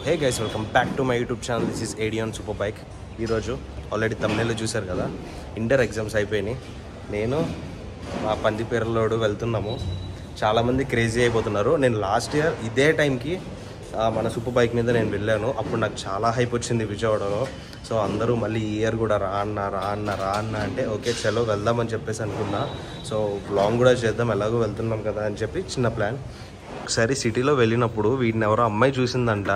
Hey guys, welcome back to my YouTube channel. This is ఏడియాన్ super bike. ఈరోజు already తమిళలో చూశారు కదా, ఇంటర్ ఎగ్జామ్స్ అయిపోయినాయి. నేను మా పందిపేరలోడు వెళ్తున్నాము. చాలామంది క్రేజీ అయిపోతున్నారు. నేను లాస్ట్ ఇయర్ ఇదే టైంకి మన సూపర్ బైక్ మీద నేను వెళ్ళాను. అప్పుడు నాకు చాలా హైప్ వచ్చింది విజయవాడలో. సో అందరూ మళ్ళీ ఈ ఇయర్ కూడా రా అన్న అంటే ఓకే చలో వెళ్దామని చెప్పేసి అనుకున్నా. సో లాంగ్ కూడా చేద్దాం, ఎలాగో వెళ్తున్నాం కదా అని చెప్పి చిన్న ప్లాన్. ఒకసారి సిటీలో వెళ్ళినప్పుడు వీడిని ఎవరో అమ్మాయి చూసిందంట.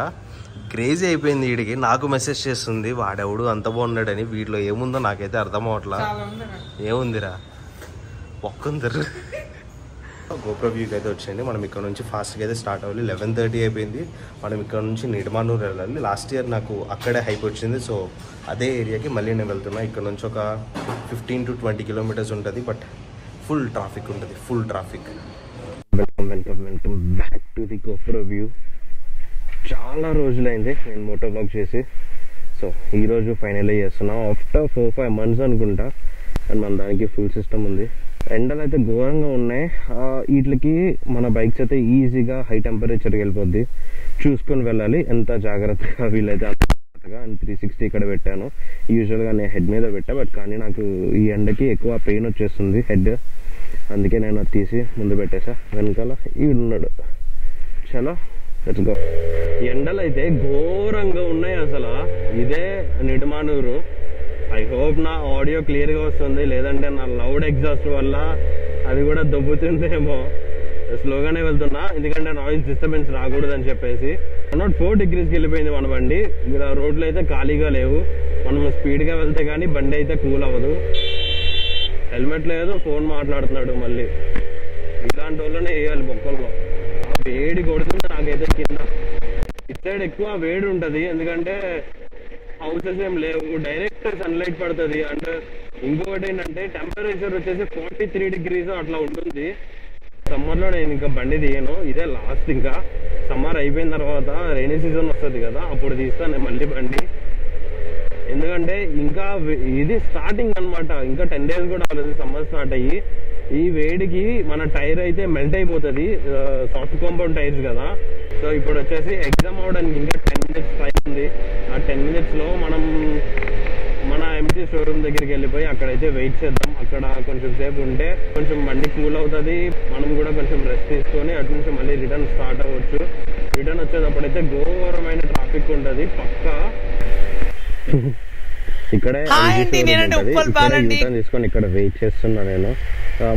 క్రేజీ అయిపోయింది. వీడికి నాకు మెసేజ్ చేస్తుంది, వాడెవడు అంత బాగున్నాడని. వీటిలో ఏముందో నాకైతే అర్థం అవట్లా. ఏముందిరా ఒక్కందరు గోప్రో వ్యూకి అయితే వచ్చేయండి. మనం ఇక్కడ నుంచి ఫాస్ట్గా అయితే స్టార్ట్ అవ్వాలి. 11:30 అయిపోయింది. మనం ఇక్కడ నుంచి నిడమానూరు వెళ్ళాలి. లాస్ట్ ఇయర్ నాకు అక్కడే హైప్ వచ్చింది. సో అదే ఏరియాకి మళ్ళీ నేను వెళ్తున్నా. ఇక్కడ నుంచి ఒక 15 to 20 కిలోమీటర్స్ ఉంటుంది. బట్ ఫుల్ ట్రాఫిక్ ఉంటుంది, full traffic. Welcome back to the GoPro view. చాలా రోజులైంది నేను మోటో బ్లాగ్ చేసి. సో ఈరోజు ఫైనల్ చేస్తున్నాం ఆఫ్టర్ 4-5 months అనుకుంటా. అండ్ మన దానికి ఫుల్ సిస్టమ్ ఉంది. ఎండలు అయితే ఘోరంగా ఉన్నాయి. వీటికి మన బైక్స్ అయితే ఈజీగా హై టెంపరేచర్కి వెళ్ళిపోద్ది. చూసుకొని వెళ్ళాలి, ఎంత జాగ్రత్తగా వీలైతే అంతగా. అండ్ 360 ఇక్కడ పెట్టాను. యూజువల్గా నేను హెడ్ మీద పెట్టా, బట్ కానీ నాకు ఈ ఎండకి ఎక్కువ పెయిన్ వచ్చేస్తుంది హెడ్. అందుకే నేను అది తీసి ముందు పెట్టేసా. వెనకాల ఈడున్నాడు. చలో లెట్స్ గో. ఎండలు అయితే ఘోరంగా ఉన్నాయి అసలు. ఇదే నిడమానూరు. ఐ హోప్ నా ఆడియో క్లియర్గా వస్తుంది, లేదంటే నా లౌడ్ ఎగ్జాస్ట్ వల్ల అది కూడా దొబ్బుతుందేమో. స్లోగానే వెళ్తున్నా, ఎందుకంటే నాయిస్ డిస్టర్బెన్స్ రాకూడదు అని చెప్పేసి. 104 degrees వెళ్ళిపోయింది మన బండి. రోడ్లు అయితే ఖాళీగా లేవు. మనం స్పీడ్గా వెళ్తే కానీ బండి అయితే కూల్ అవ్వదు. హెల్మెట్ లేదు, ఫోన్ మాట్లాడుతున్నాడు మళ్ళీ. ఇలాంటి వాళ్ళనే వేయాలి బొక్కల్లో. వేడి కొడుతుంది నాకైతే కింద. ఇటు సైడ్ ఎక్కువ వేడి ఉంటుంది, ఎందుకంటే హౌసెస్ ఏం లేవు, డైరెక్ట్ సన్లైట్ పడుతుంది. అండ్ ఇంకొకటి ఏంటంటే టెంపరేచర్ వచ్చేసి 43 degrees అట్లా ఉంటుంది. సమ్మర్లో నేను ఇంకా బండి తీయను, ఇదే లాస్ట్. ఇంకా సమ్మర్ అయిపోయిన తర్వాత రైనీ సీజన్ వస్తుంది కదా, అప్పుడు తీస్తాను నేను మళ్ళీ బండి. ఎందుకంటే ఇంకా ఇది స్టార్టింగ్ అనమాట. ఇంకా 10 days కూడా అవ్వలేదు సమ్మర్ స్టార్ట్ అయ్యి. ఈ వేడికి మన టైర్ అయితే మెల్ట్ అయిపోతుంది. సాఫ్ట్ కాంపౌండ్ టైర్స్ కదా. సో ఇప్పుడు వచ్చేసి ఎగ్జామ్ అవ్వడానికి ఇంకా 10 minutes టైం ఉంది. ఆ 10 minutesలో మనం మన ఎంటీ షోరూమ్ దగ్గరికి వెళ్ళిపోయి అక్కడైతే వెయిట్ చేద్దాం. అక్కడ కొంచెం సేపు ఉంటే కొంచెం బండి కూల్ అవుతుంది. మనం కూడా కొంచెం రెస్ట్ తీసుకొని అటు నుంచి మళ్ళీ రిటర్న్ స్టార్ట్ అవ్వచ్చు. రిటర్న్ వచ్చేటప్పుడైతే ఘోరమైన ట్రాఫిక్ ఉంటుంది పక్కా. ఇక్కడే తీసుకొని ఇక్కడ వెయిట్ చేస్తున్నా నేను.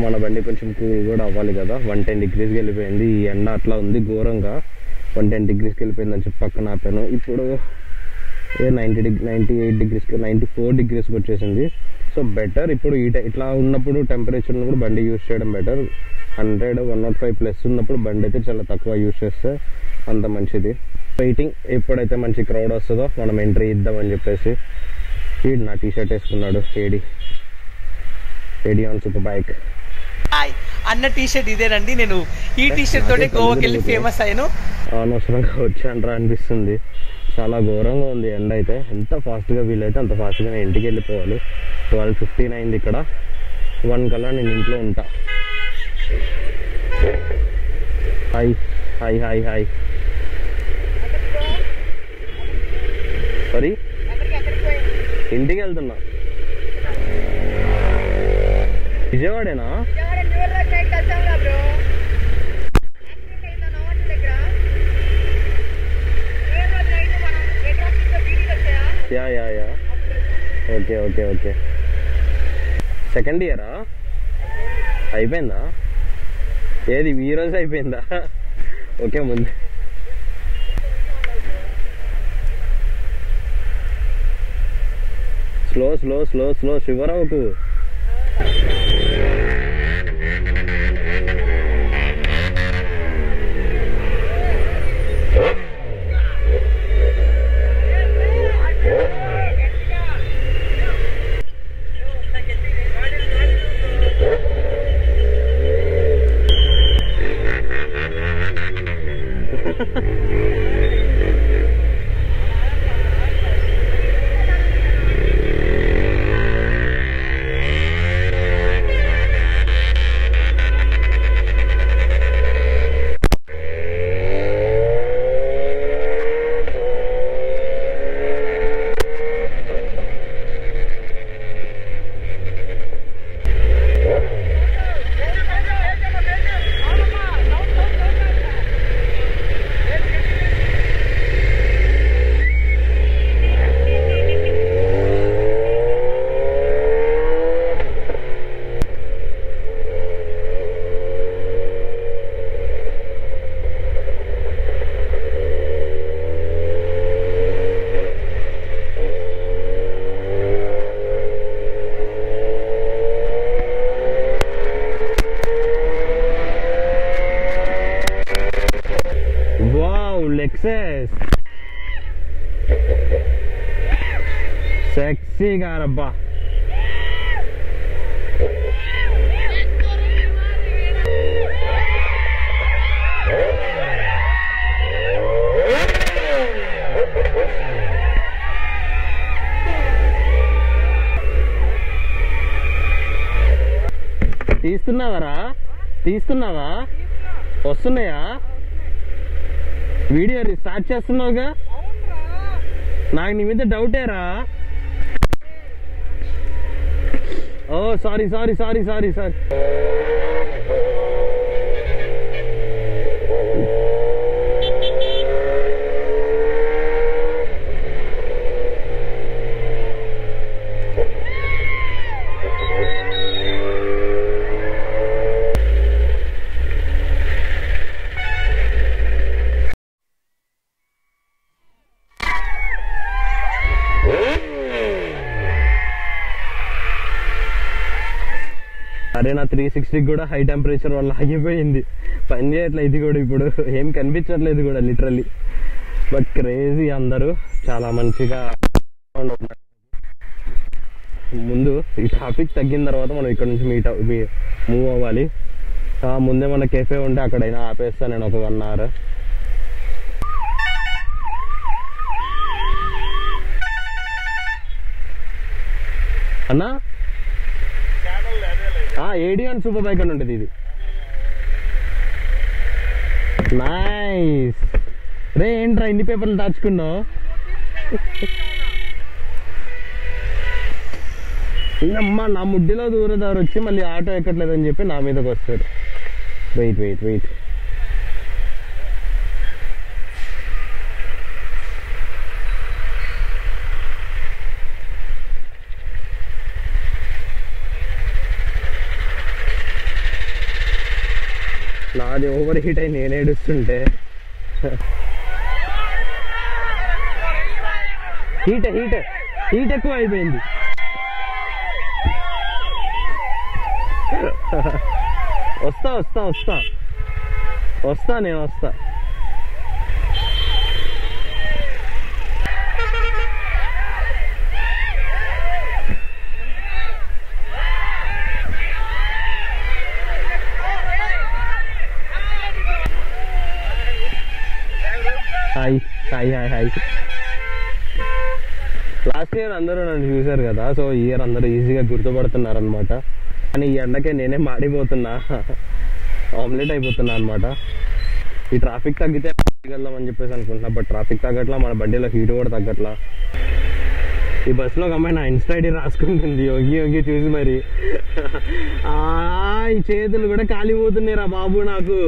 మన బండి కొంచెం కూల్ కూడా అవ్వాలి కదా. 110 degrees వెళ్ళిపోయింది. ఈ ఎండ అట్లా ఉంది ఘోరంగా. 110 degrees వెళ్ళిపోయిందని చెప్పి పక్కన ఆపాను. ఇప్పుడు 98 degrees 94 degrees వచ్చేసింది. సో బెటర్ ఇప్పుడు ఇట్లా ఉన్నప్పుడు టెంపరేచర్ ఉన్నప్పుడు బండి యూజ్ చేయడం బెటర్. 105+ ఉన్నప్పుడు బండి అయితే చాలా తక్కువ యూజ్ చేస్తే అంత మంచిది. వెయిటింగ్ ఎప్పుడైతే మంచి క్రౌడ్ వస్తుందో మనం ఎంట్రీ ఇద్దామని చెప్పేసి. వీడు నా టీషర్ట్ వేసుకున్నాడు. ఏడి ఆన్ సూపర్ బైక్ అన్న టీషర్ట్ ఇదేనండి. నేను ఈ టీషర్ట్ తోటే గోవాకి వెళ్ళి ఫేమస్ అయ్యాను. అనవసరంగా వచ్చానరా అనిపిస్తుంది. చాలా ఘోరంగా ఉంది ఎండ అయితే. ఎంత ఫాస్ట్గా వీలైతే అంత ఫాస్ట్గా నేను ఇంటికి వెళ్ళిపోవాలి. 12:15 అయింది ఇక్కడ. 1 కల్లా నేను ఇంట్లో ఉంటా. Hi hi hi hi. Sorry, ఇంటికి వెళ్తున్నా. విజయవాడేనా? Yeah okay okay okay. Second ఇయరా? అయిపోయిందా? ఏది ఈ రోజు అయిపోయిందా? ఓకే. ముందు స్లో స్లో స్లో స్లో శివరావుకు. లెక్సస్ సెక్సీ గారబ్బా. తీస్తున్నావా? వస్తున్నాయా? వీడియో స్టార్ట్ చేస్తున్నావుగా, నాకు నీ మీద డౌటేరా. ఓ సారీ. అరే నా 360 కూడా హై టెంపరేచర్ వల్ల ఆగిపోయింది, పని చేయట్లేదు. ఇది కూడా ఇప్పుడు ఏం కనిపించట్లేదు కూడా లిటరల్లీ. బట్ క్రేజీ, అందరూ చాలా మంచిగా ముందు ఈ ట్రాఫిక్ తగ్గిన తర్వాత మనం ఇక్కడ నుంచి మూవ్ అవ్వాలి. ముందే మన కెఫే ఉంటే అక్కడైనా ఆపేస్తాను నేను ఒక 1 hour. అన్నా ఏడియన్ సూపర్ బైక్ అని ఉంటుంది ఇది. నైస్ రే. ఏంట్రా ఇన్ని పేపర్లు దాచుకున్నావు? అమ్మా నా ముడ్డిలో దూరదారు వచ్చి మళ్ళీ ఆటో ఎక్కట్లేదని చెప్పి నా మీదకి వస్తారు. వెయిట్ నాది ఓవర్ హీట్ అయి నేను ఏడుస్తుంటే హీట్ ఎక్కువ అయిపోయింది. నేను వస్తా. హాయ్. లాస్ట్ ఇయర్ అందరూ నన్ను చూశారు కదా, సో ఈ ఇయర్ అందరూ ఈజీగా గుర్తుపడుతున్నారు అనమాట. కానీ ఈ ఎండకే నేనే మాడిపోతున్నా, ఆమ్లెట్ అయిపోతున్నా అనమాట. ఈ ట్రాఫిక్ తగ్గితే వెళ్దాం అని చెప్పేసి అనుకుంటున్నా, బట్ ట్రాఫిక్ తగ్గట్లా, మన బండిలో హీట్ కూడా తగ్గట్లా. ఈ బస్సులో ఒక అమ్మాయి నా ఇన్స్టా ఐడి రాసుకుంటుంది ఒంగి చూసి మరి. ఈ చేతులు కూడా కాలిపోతున్నాయి రా బాబు నాకు.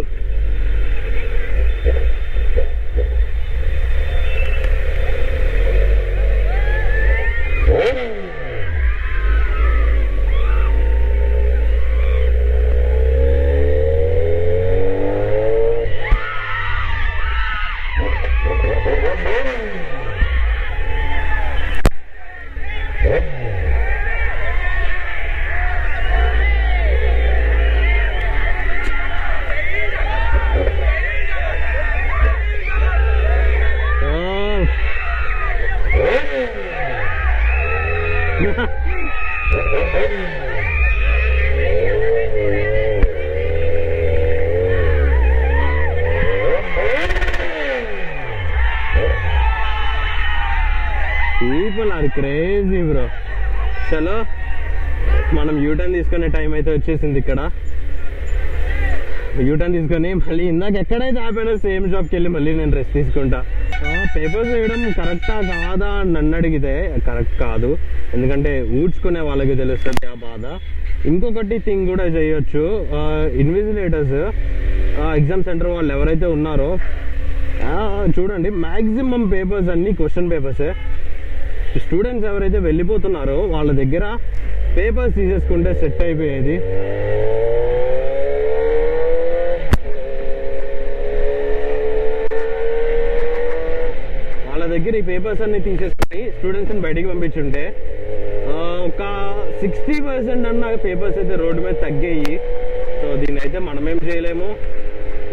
People are crazy bro. చలో మనం యూటర్న్ తీసుకునే టైం అయితే వచ్చేసింది. ఇక్కడ యూటర్న్ తీసుకొని మళ్ళీ ఇందాక ఎక్కడైతే ఆపానో సేమ్ షాప్కి వెళ్ళి మళ్ళీ నేను రెస్ట్ తీసుకుంటా. పేపర్స్ వేయడం కరెక్టా కాదా నన్ను అడిగితే కరెక్ట్ కాదు, ఎందుకంటే ఊడ్చుకునే వాళ్ళకి తెలుస్తుంది ఆ బాధ. ఇంకొకటి థింగ్ కూడా చేయొచ్చు, ఇన్విజిలేటర్స్ ఎగ్జామ్ సెంటర్ వాళ్ళు ఎవరైతే ఉన్నారో చూడండి, మ్యాక్సిమం పేపర్స్ అన్ని క్వశ్చన్ పేపర్సే. స్టూడెంట్స్ ఎవరైతే వెళ్ళిపోతున్నారో వాళ్ళ దగ్గర పేపర్స్ తీసేసుకుంటే సెట్ అయిపోయేది. వాళ్ళ దగ్గర ఈ పేపర్స్ అన్ని తీసేసుకుని స్టూడెంట్స్ని బయటికి పంపించుంటే ఒక 60% అన్న పేపర్స్ అయితే రోడ్డు మీద తగ్గాయి. సో దీన్ని అయితే మనమేం చేయలేము,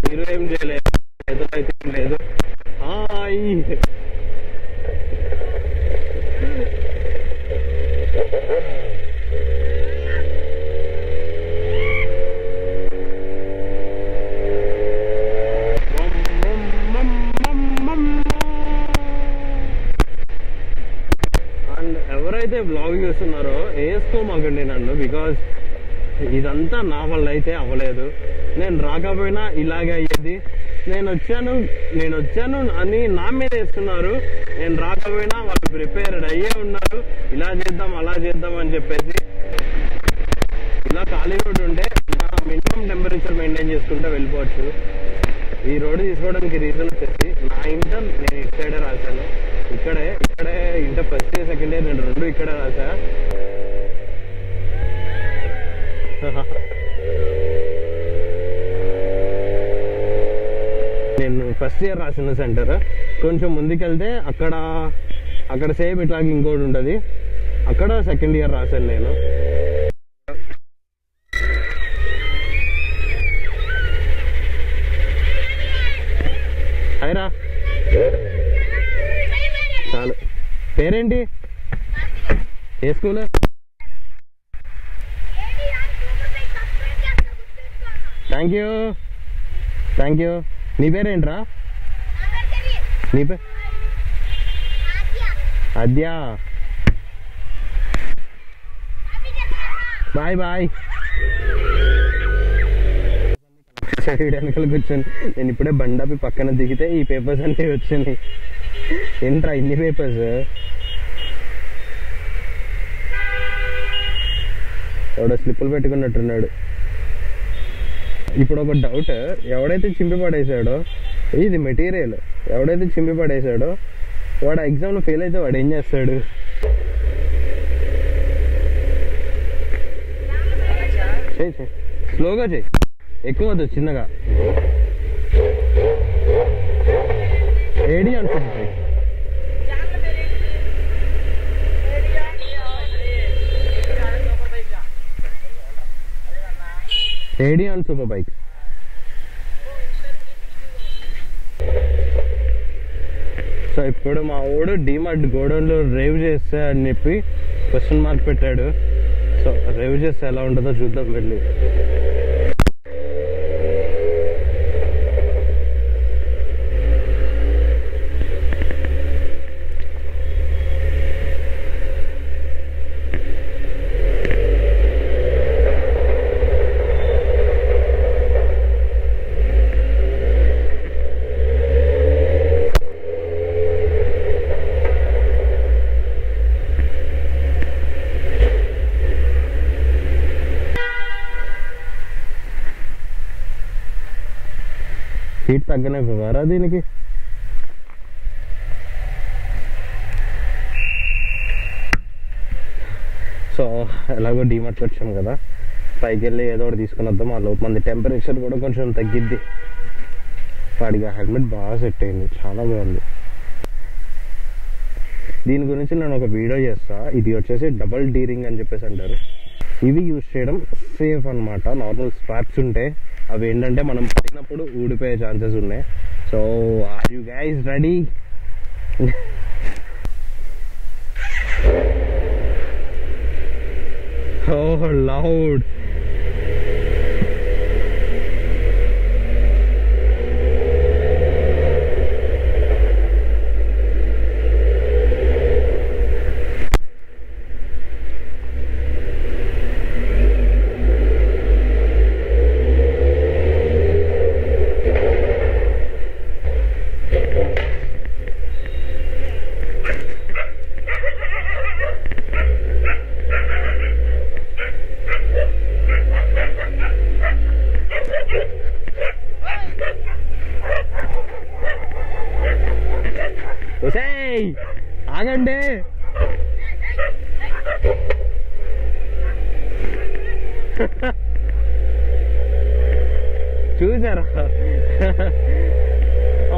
మీరు ఏం చేయలేము, అయితే లేదు. బాయ్. అండ్ ఎవరైతే బ్లాగ్ చూస్తున్నారో వేసుకోమాకండి నన్ను, బికాజ్ ఇదంతా నా వల్ల అయితే అవ్వలేదు. నేను రాకపోయినా ఇలాగే అయ్యేది. నేను వచ్చాను అని నా మీద వేస్తున్నారు. నేను రాకపోయినా వాళ్ళు ప్రిపేర్డ్ అయ్యే ఉన్నారు, ఇలా చేద్దాం అలా చేద్దాం అని చెప్పేసి. ఇలా ఖాళీ రోడ్ ఉంటే నా మినిమం టెంపరేచర్ మెయింటైన్ చేసుకుంటూ వెళ్ళిపోవచ్చు. ఈ రోడ్డు తీసుకోవడానికి రీజన్ వచ్చేసి నా ఇంటర్ నేను ఇటు సైడే రాశాను. ఇక్కడే inter first year second year నేను 2 ఇక్కడే రాసా. నేను ఫస్ట్ ఇయర్ రాసిన సెంటర్. కొంచెం ముందుకెళ్తే అక్కడ సేమ్ ఇట్లాగే ఇంకోటి ఉంటుంది, అక్కడ సెకండ్ ఇయర్ రాశాను నేను. హాయ్రా, చాలు. పేరేంటి? ఏ స్కూల్? Thank you. నీ పేరేంట్రా? నీ పేరు? అద్యా. బాయ్. వెనకాల కూర్చొని నేను ఇప్పుడే బండాపి పక్కన దిగితే ఈ పేపర్స్ అన్నీ వచ్చినాయి. ఏంట్రా ఇన్ని పేపర్స్? ఎవడో స్లిప్పులు పెట్టుకున్నట్టున్నాడు. ఇప్పుడు ఒక డౌట్, ఎవడైతే చింపి పడేసాడో, ఇది మెటీరియల్, ఎవడైతే చింపి పడేసాడో వాడు ఎగ్జామ్లో ఫెయిల్ అయితే వాడు ఏం చేస్తాడు? చేయి, స్లోగా చేయి, ఎక్కువ వద్దు, చిన్నగా. ఏడి అనుకుంటుంది. ఏడియాన్ సూపర్ బైక్. సో ఇప్పుడు మా వాడు డిమార్ట్ గోడౌన్లో రేవ్ చేస్తే అని చెప్పి క్వశ్చన్ మార్క్ పెట్టాడు. సో రేవ్ చేస్తే ఎలా ఉంటుందో చూద్దాం వెళ్ళి. హీట్ తగ్గనే పోవారా దీనికి? సో ఎలాగో డీమార్ట్కి వచ్చాము కదా, పైకి వెళ్ళి ఏదో ఒకటి తీసుకుని వద్దాం. ఆ లోపు మంది టెంపరేచర్ కూడా కొంచెం తగ్గిద్ది. వాడిగా హెల్మెట్ బాగా సెట్ అయింది, చాలా బాగుంది. దీని గురించి నేను ఒక వీడియో చేస్తా. ఇది వచ్చేసి డబల్ డీరింగ్ అని చెప్పేసి అంటారు. ఇవి యూజ్ చేయడం సేఫ్ అనమాట. నార్మల్ స్ట్రాప్స్ ఉంటాయి, అవి ఏంటంటే మనం పడినప్పుడు ఊడిపోయే ఛాన్సెస్ ఉన్నాయి. So are you guys ready? ఓ లౌడ్. ఆగండి, చూసారా?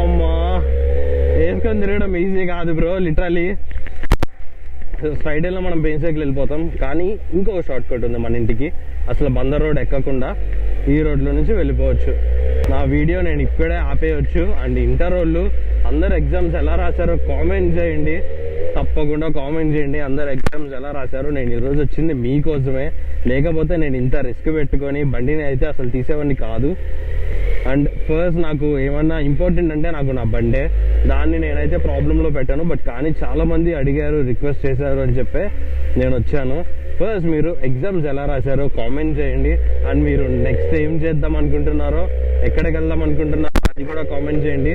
అమ్మా, వేసుకొని తిరగడం ఈజీ కాదు బ్రో, లిటరలీ. ఫ్రైడేలో మనం బెంచర్కి వెళ్ళిపోతాం, కానీ ఇంకొక షార్ట్ కట్ ఉంది మన ఇంటికి. అసలు బందర్ రోడ్ ఎక్కకుండా ఈ రోడ్లో నుంచి వెళ్ళిపోవచ్చు. నా వీడియో నేను ఇక్కడే ఆపేయచ్చు. అండ్ ఇంటర్ వాళ్ళు అందరు ఎగ్జామ్స్ ఎలా రాశారో కామెంట్ చేయండి, తప్పకుండా కామెంట్ చేయండి. అందరు ఎగ్జామ్స్ ఎలా రాశారో. నేను ఈరోజు వచ్చింది మీకోసమే, లేకపోతే నేను ఇంత రిస్క్ పెట్టుకొని బండిని అయితే అసలు తీసేవాడిని కాదు. అండ్ ఫస్ట్ నాకు ఏమన్నా ఇంపార్టెంట్ అంటే నాకు నా బండే, దాన్ని నేనైతే ప్రాబ్లంలో పెట్టాను. బట్ కానీ చాలా మంది అడిగారు, రిక్వెస్ట్ చేశారు అని చెప్పి నేను వచ్చాను. ఫస్ట్ మీరు ఎగ్జామ్స్ ఎలా రాశారో కామెంట్ చేయండి. అండ్ మీరు నెక్స్ట్ ఏం చేద్దాం అనుకుంటున్నారో, ఎక్కడికి వెళ్దాం అనుకుంటున్నారో అది కూడా కామెంట్ చేయండి.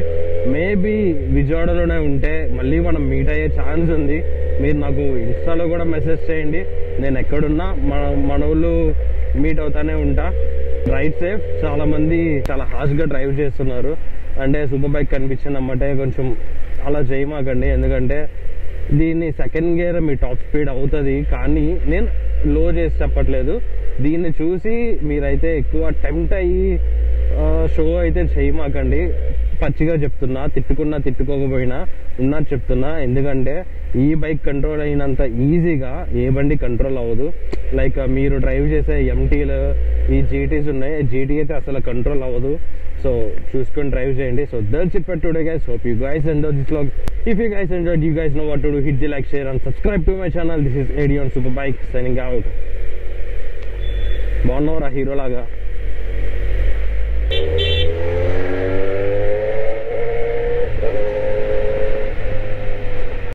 మేబీ విజయవాడలోనే ఉంటే మళ్ళీ మనం మీట్ అయ్యే ఛాన్స్ ఉంది. మీరు నాకు ఇన్స్టాలో కూడా మెసేజ్ చేయండి, నేను ఎక్కడున్నా మన ఊళ్ళు మీట్ అవుతానే ఉంటా. Ride safe. చాలా మంది చాలా హార్ష్గా డ్రైవ్ చేస్తున్నారు, అంటే సూపర్ బైక్ కనిపించింది అన్నమాట కొంచెం అలా చేయమాకండి. ఎందుకంటే దీన్ని సెకండ్ గేర్ మీ టాప్ స్పీడ్ అవుతుంది, కానీ నేను లో చేసి చెప్పట్లేదు. దీన్ని చూసి మీరైతే ఎక్కువ టెంప్ట్ అయ్యి షో అయితే చేయమాకండి. పచ్చిగా చెప్తున్నా, తిట్టుకున్నా తిట్టుకోకపోయినా ఉన్నది చెప్తున్నా. ఎందుకంటే ఈ బైక్ కంట్రోల్ అయినంత ఈజీగా ఏ బండి కంట్రోల్ అవ్వదు. లైక్ మీరు డ్రైవ్ చేసే ఎంటీలు, ఈ జీటీస్ ఉన్నాయి, జీటీ అయితే అసలు కంట్రోల్ అవ్వదు. సో చూసుకొని డ్రైవ్ చేయండి. So that's it for today guys. Hope you guys enjoyed this vlog. If you guys enjoyed, you guys know what to do. Hit the like, share and subscribe to my channel. This is AD on Superbike signing out. బాగున్నావురా hero లాగా.